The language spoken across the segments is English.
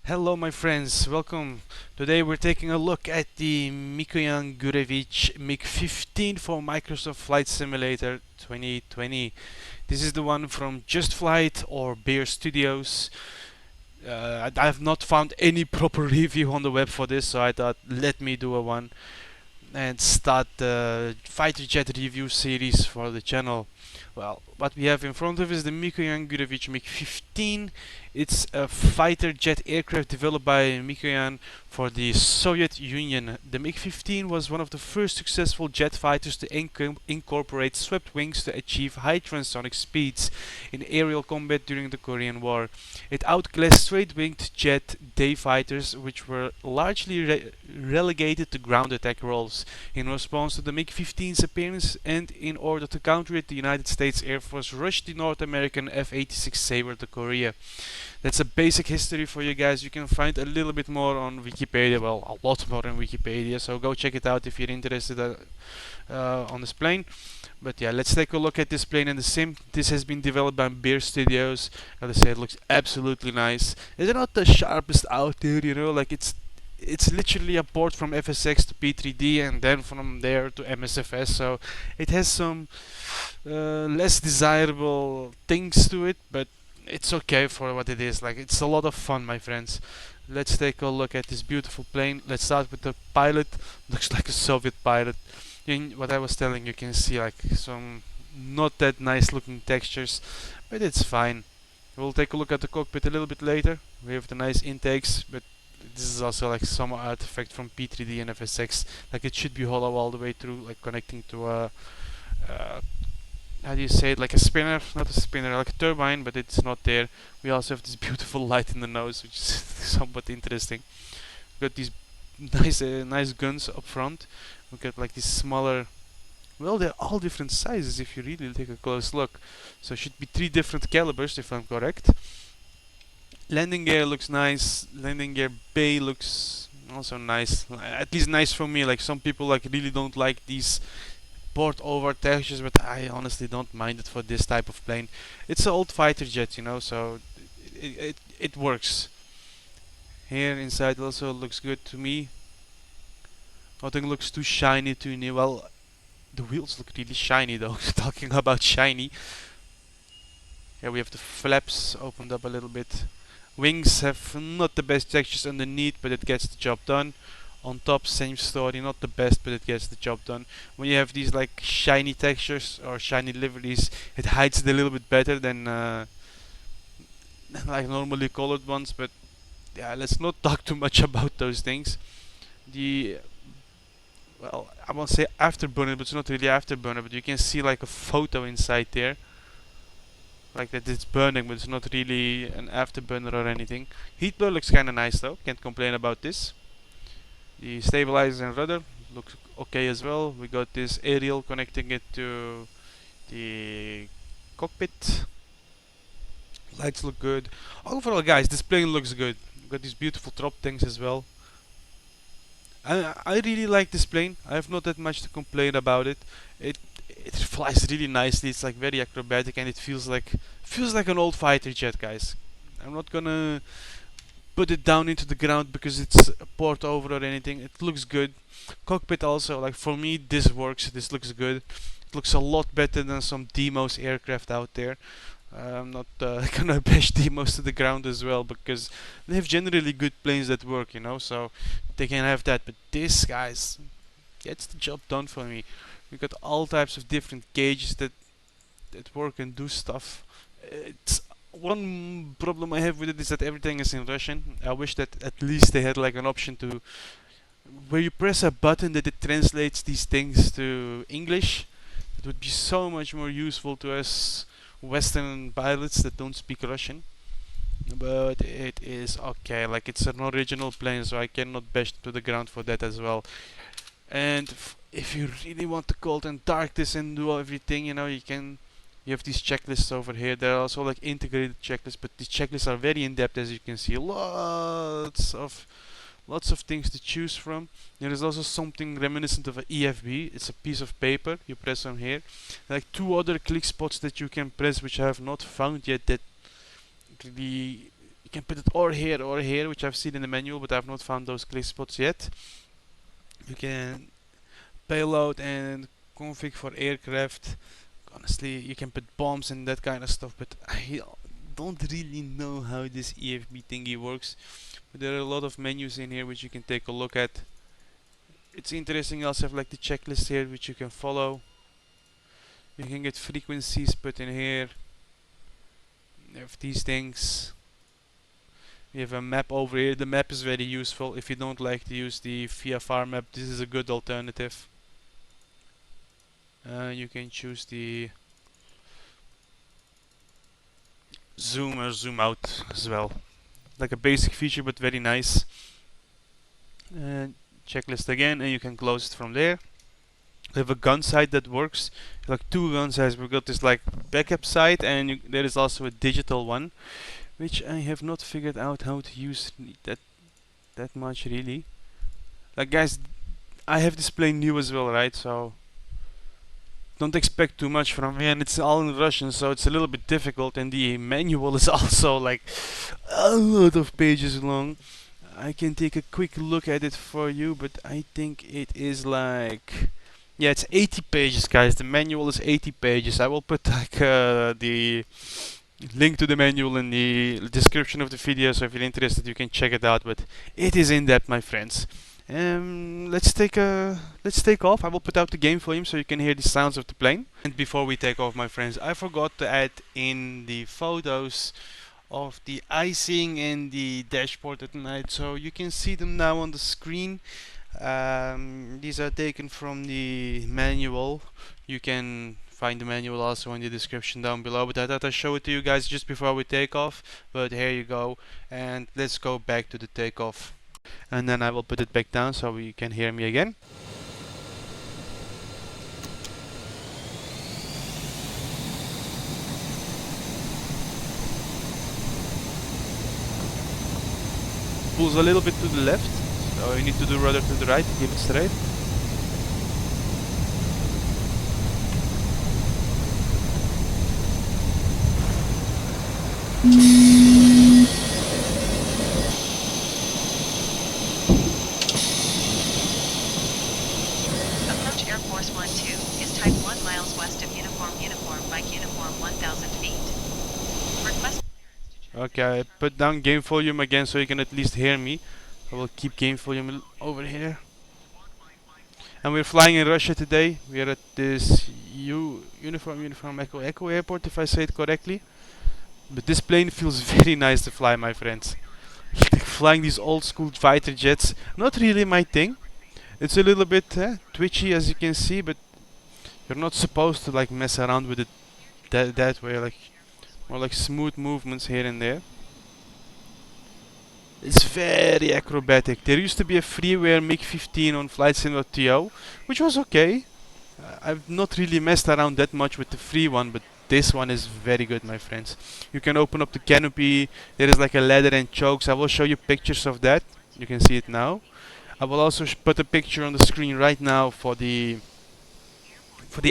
Hello my friends, welcome. Today we're taking a look at the mikoyan-gurevich MIG-15 for Microsoft Flight Simulator 2020. This is the one from Just Flight or Bear Studios. I have not found any proper review on the web for this, so I thought let me do a one and start the fighter jet review series for the channel. Well, what we have in front of us is the mikoyan-gurevich MiG-15. It's a fighter jet aircraft developed by Mikoyan for the Soviet Union. The MiG-15 was one of the first successful jet fighters to incorporate swept wings to achieve high transonic speeds in aerial combat during the Korean War. It outclassed straight-winged jet day fighters, which were largely relegated to ground attack roles. In response to the MiG-15's appearance and in order to counter it, the United States Air Force rushed the North American F-86 Sabre to Korea. That's a basic history for you guys. You can find a little bit more on Wikipedia, well, a lot more on Wikipedia, so go check it out if you're interested on this plane. But yeah, let's take a look at this plane and the sim. This has been developed by Bear Studios. As I say, it looks absolutely nice. It's not the sharpest out there, you know, like it's literally a port from FSX to P3D and then from there to MSFS, so it has some less desirable things to it, but it's okay for what it is. Like, it's a lot of fun, my friends. Let's take a look at this beautiful plane. Let's start with the pilot. Looks like a Soviet pilot. In what I was telling, you can see like some not that nice looking textures, but it's fine. We'll take a look at the cockpit a little bit later. We have the nice intakes, but this is also like some artifact from P3D and FSX. Like, it should be hollow all the way through, like connecting to a how do you say it, like a spinner, not a spinner, like a turbine, but it's not there. We also have this beautiful light in the nose, which is somewhat interesting. We've got these nice guns up front. We've got like these smaller, well, they're all different sizes if you really take a close look. So it should be 3 different calibers if I'm correct. Landing gear looks nice. Landing gear bay looks also nice. At least nice for me. Like, some people like really don't like these port over textures, but I honestly don't mind it for this type of plane. It's an old fighter jet, you know, so it works. Here inside also looks good to me. Nothing looks too shiny, too new. Well, the wheels look really shiny though. Talking about shiny. Here we have the flaps opened up a little bit. Wings have not the best textures underneath, but it gets the job done. On top, same story, not the best, but it gets the job done. When you have these like shiny textures or shiny liveries, it hides it a little bit better than like normally colored ones. But yeah, let's not talk too much about those things. The well, I won't say afterburner, but it's not really afterburner. But you can see like a photo inside there, like that it's burning, but it's not really an afterburner or anything. Heat blow looks kind of nice though. Can't complain about this. The stabilizer and rudder looks okay as well. We got this aerial connecting it to the cockpit. Lights look good. Overall, guys, this plane looks good. We got these beautiful drop things as well. I really like this plane. I have not that much to complain about it. It flies really nicely. It's like very acrobatic, and it feels like an old fighter jet, guys. I'm not gonna put it down into the ground because it's a port over or anything. It looks good. Cockpit also, like, for me this works. This looks good. It looks a lot better than some Demos aircraft out there. I'm not gonna bash Demos to the ground as well, because they have generally good planes that work, you know, so they can have that. But this, guys, gets the job done for me. We got all types of different gauges that work and do stuff. It's one problem I have with it is that everything is in Russian. I wish that at least they had like an option to where you press a button that it translates these things to English. It would be so much more useful to us Western pilots that don't speak Russian. But it is okay. Like, it's an original plane, so I cannot bash to the ground for that as well. And if you really want to cold and dark this and do everything, you know, you have these checklists over here. There are also like integrated checklists, but these checklists are very in depth, as you can see. Lots of things to choose from. There is also something reminiscent of an EFB. It's a piece of paper you press on here. Like 2 other click spots that you can press, which I have not found yet, that really can put it or here, which I've seen in the manual, but I've not found those clay spots yet. You can payload and config for aircraft. Honestly, you can put bombs and that kind of stuff, but I don't really know how this EFB thingy works. But there are a lot of menus in here which you can take a look at. It's interesting. You also have like the checklist here which you can follow. You can get frequencies put in here. You have these things. We have a map over here. The map is very useful. If you don't like to use the VFR map, this is a good alternative. You can choose the zoom or zoom out as well. Like a basic feature, but very nice. Checklist again, and you can close it from there. We have a gun sight that works. Like two gun sights. We've got this like backup sight, and there is also a digital one, which I have not figured out how to use that much really. Like guys, I have this plane new as well, right? So don't expect too much from me, and it's all in Russian, so it's a little bit difficult, and the manual is also like a lot of pages long. I can take a quick look at it for you, but I think it is like, yeah, it's 80 pages, guys. The manual is 80 pages. I will put like the link to the manual in the description of the video, so if you're interested you can check it out, but it is in depth, my friends. Let's take off. I will put out the game volume so you can hear the sounds of the plane. And before we take off, my friends, I forgot to add in the photos of the icing and the dashboard at night, so you can see them now on the screen. These are taken from the manual. You can find the manual also in the description down below, but I thought I'd show it to you guys just before we take off. But here you go, and let's go back to the takeoff, and then I will put it back down so you can hear me again. Pulls a little bit to the left, so you need to do rudder to the right to keep it straight. Approach Air Force 12 is type 1 miles west of uniform Mike uniform 1000 feet. Request. Okay, I put down game volume again so you can at least hear me. I will keep game volume over here. And we're flying in Russia today. We are at this uniform Echo airport, if I say it correctly. But this plane feels very nice to fly, my friends. Flying these old school fighter jets, not really my thing. It's a little bit twitchy, as you can see, but you're not supposed to like mess around with it that way. Like more like smooth movements here and there. It's very acrobatic. There used to be a freeware MiG-15 on Flight Simulator TO, which was okay. I've not really messed around that much with the free one, but this one is very good, my friends. You can open up the canopy. There is like a ladder and chokes. I will show you pictures of that. You can see it now. I will also put a picture on the screen right now for the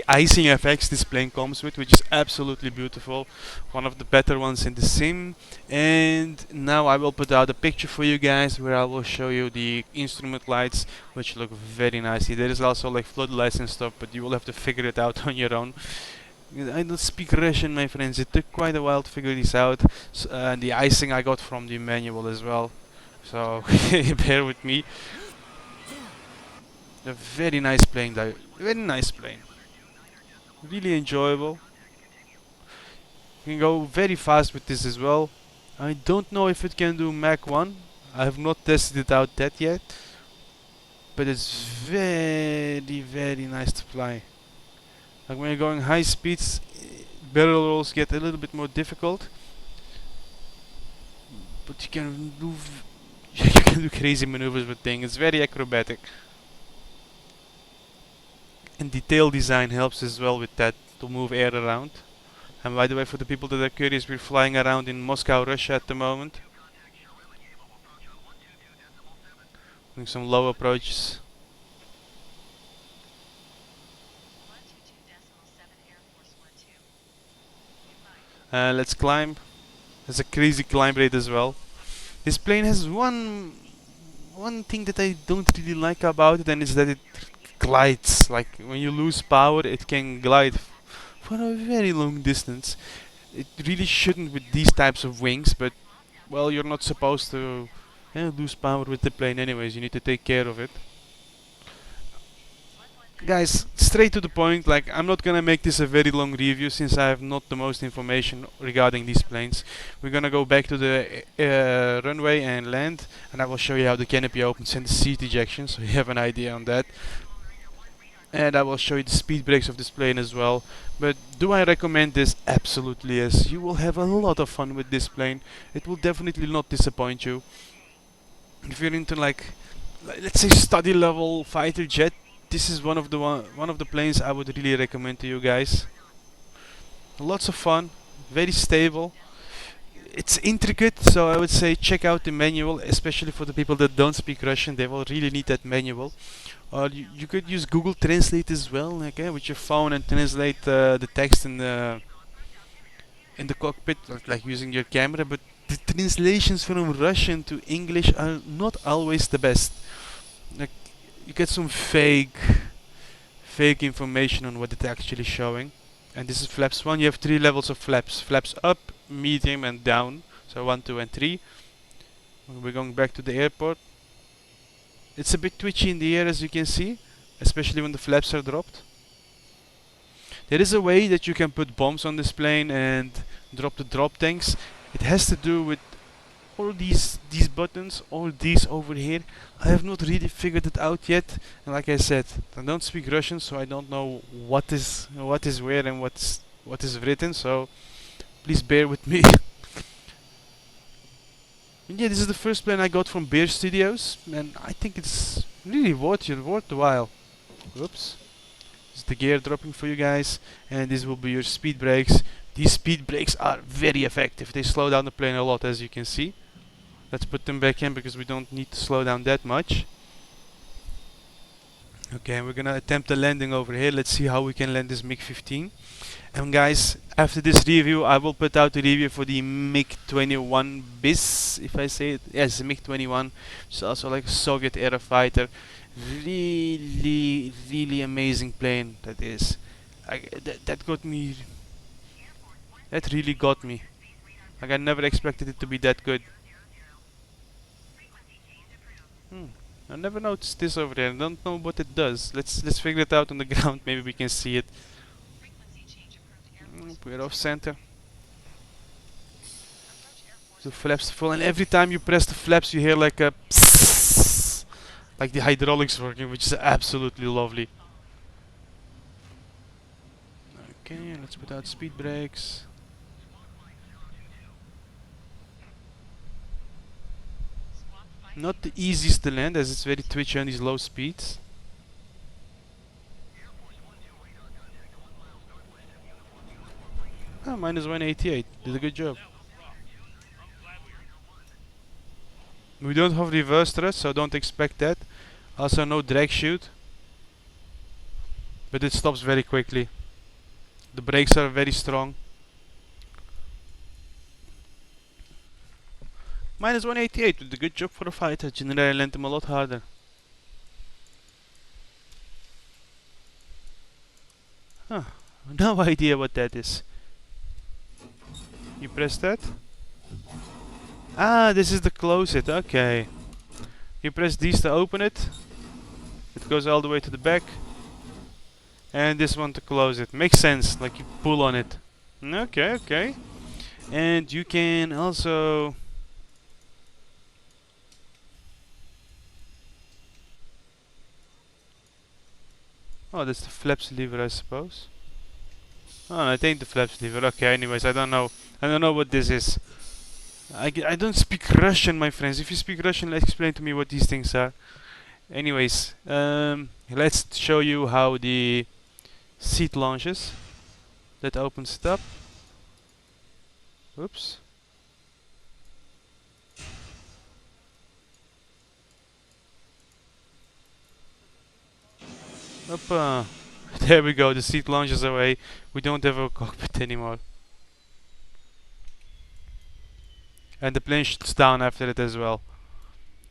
icing effects this plane comes with, which is absolutely beautiful. One of the better ones in the sim. And now I will put out a picture for you guys where I will show you the instrument lights, which look very nicely. There is also like floodlights and stuff, but you will have to figure it out on your own. I don't speak Russian, my friends. It took quite a while to figure this out. And the icing I got from the manual as well, so bear with me. A very nice plane, very nice plane. Really enjoyable. You can go very fast with this as well. I don't know if it can do Mach 1. I have not tested it out that yet. But it's very nice to fly. Like when you're going high speeds, barrel rolls get a little bit more difficult. But you can move, you can do crazy maneuvers with things. It's very acrobatic. And detail design helps as well with that, to move air around. And by the way, for the people that are curious, we're flying around in Moscow, Russia at the moment. Doing some low approaches. Let's climb. There's a crazy climb rate as well. This plane has one thing that I don't really like about it, and is that it glides. Like when you lose power, it can glide for a very long distance. It really shouldn't with these types of wings, but well, you're not supposed to lose power with the plane anyways. You need to take care of it. Guys, straight to the point, like I'm not gonna make this a very long review since I have not the most information regarding these planes. We're gonna go back to the runway and land, and I will show you how the canopy opens and the seat ejection, so you have an idea on that. And I will show you the speed brakes of this plane as well. But do I recommend this? Absolutely yes. You will have a lot of fun with this plane. It will definitely not disappoint you. If you're into like let's say study level fighter jet, this is one of the planes I would really recommend to you guys. Lots of fun, very stable. It's intricate, so I would say check out the manual, especially for the people that don't speak Russian. They will really need that manual. Or you could use Google Translate as well, okay, with your phone, and translate the text in the cockpit, like using your camera. But the translations from Russian to English are not always the best. Like you get some fake information on what it's actually showing. And this is flaps 1. You have 3 levels of flaps: flaps up, medium, and down. So 1, 2, and 3. We're going back to the airport. It's a bit twitchy in the air, as you can see, especially when the flaps are dropped. There is a way that you can put bombs on this plane and drop the drop tanks. It has to do with all these buttons, all these over here. I have not really figured it out yet, and like I said, I don't speak Russian, so I don't know what is where and what is written. So please bear with me. And yeah, this is the first plane I got from Bear Studios, and I think it's really worth the while. Whoops. This is the gear dropping for you guys, and this will be your speed brakes. These speed brakes are very effective. They slow down the plane a lot, as you can see. Let's put them back in because we don't need to slow down that much. Okay, we're gonna attempt a landing over here. Let's see how we can land this MiG-15. And guys, after this review, I will put out a review for the MiG-21 BIS, if I say it. Yes, the MiG-21, which is also like a Soviet era fighter. Really amazing plane that is. That got me. That really got me. Like I never expected it to be that good. I never noticed this over there. I don't know what it does. Let's figure it out on the ground. Maybe we can see it. We're off center. The flaps full, and every time you press the flaps, you hear like a psss, like the hydraulics working, which is absolutely lovely. Okay, let's put out speed brakes. Not the easiest to land, as it's very twitchy on these low speeds. Ah, minus 188. Did a good job. We don't have reverse thrust, so don't expect that. Also no drag chute. But it stops very quickly. The brakes are very strong. Minus 188 with a good job for a fighter. Generally I land them a lot harder. Huh. No idea what that is. You press that? Ah, this is to close it. Okay. You press these to open it. It goes all the way to the back. And this one to close it. Makes sense. Like you pull on it. Okay, okay. And you can also... Oh, that's the flaps lever, I suppose. Oh, I think the flaps lever. Okay, anyways, I don't know what this is. I don't speak Russian, my friends. If you speak Russian, explain to me what these things are. Anyways, let's show you how the seat launches. That opens it up. Oops. Hoppa. There we go, the seat launches away. We don't have a cockpit anymore. and the plane shuts down after it as well.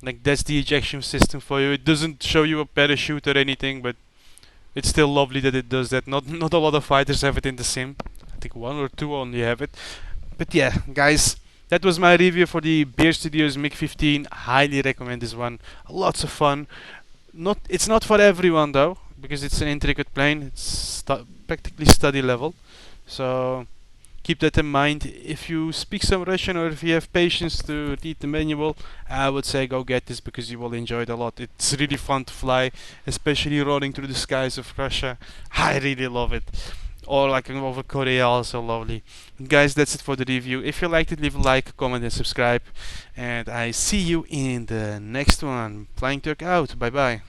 Like that's the ejection system for you. It doesn't show you a parachute or anything, but it's still lovely that it does that. Not a lot of fighters have it in the sim. I think one or two only have it. But yeah, guys, that was my review for the Bear Studios MiG-15. Highly recommend this one. Lots of fun. It's not for everyone though, because it's an intricate plane. It's practically study level. So keep that in mind. If you speak some Russian or if you have patience to read the manual, I would say go get this because you will enjoy it a lot. It's really fun to fly, especially rolling through the skies of Russia. I really love it. Or like over Korea, also lovely. Guys, that's it for the review. If you liked it, leave a like, comment, and subscribe. And I see you in the next one. Flying Turk out. Bye bye.